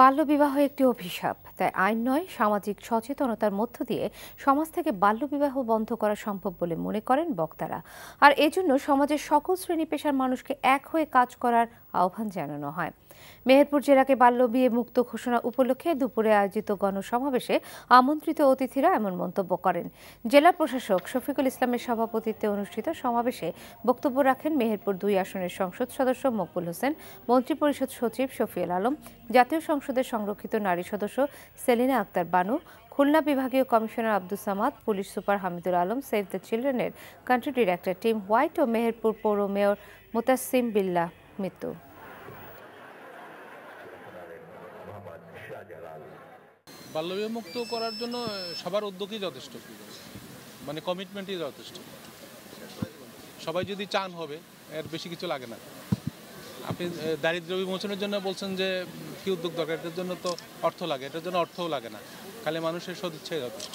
বাল্যবিবাহ একটি অভিশাপ, তাই আইন নয় সামাজিক সচেতনতার মধ্য দিয়ে সমাজ থেকে বাল্যবিবাহ বন্ধ করা সম্ভব বলে মনে করেন বক্তারা। আর এজন্য সমাজের সকল শ্রেণী পেশার মানুষকে এক হয়ে কাজ করার আহ্বান জানানো হয়। মেহেরপুর জেলাকে বাল্যবিয়ে মুক্ত ঘোষণা উপলক্ষে দুপুরে আয়োজিত গণসমাবেশে আমন্ত্রিত অতিথিরা এমন মন্তব্য করেন। জেলা প্রশাসক শফিকুল ইসলামের সভাপতিত্বে অনুষ্ঠিত সমাবেশে বক্তব্য রাখেন মেহেরপুর ২ আসনের সংসদ সদস্য মকবুল হোসেন, মন্ত্রিপরিষদ সচিব শফিউল আলম, জাতীয় সংসদের সংরক্ষিত নারী সদস্য সেলিনা আক্তার বানু, খুলনা বিভাগীয় commissioner Abdus Samad, police super Hamidul Alam, save the চিলড্রেনের কান্ট্রি ডিরেক্টর টিম হোয়াইট ও মেহেরপুর পৌর মেয়র মুতাসিম বিল্লাহ মিতু। বাল্যবিবাহ মুক্ত করার জন্য সবার উদ্যোগই যথেষ্ট, মানে কমিটমেন্টই যথেষ্ট। সবাই যদি চান হবে, এর বেশি কিছু লাগে না। আপনি দারিদ্র্য বিমোচনের জন্য বলছেন যে কি উদ্যোগ দরকার, এটার জন্য তো অর্থ লাগে, এটার জন্য অর্থও লাগে না, খালি মানুষের সদিচ্ছাই যথেষ্ট।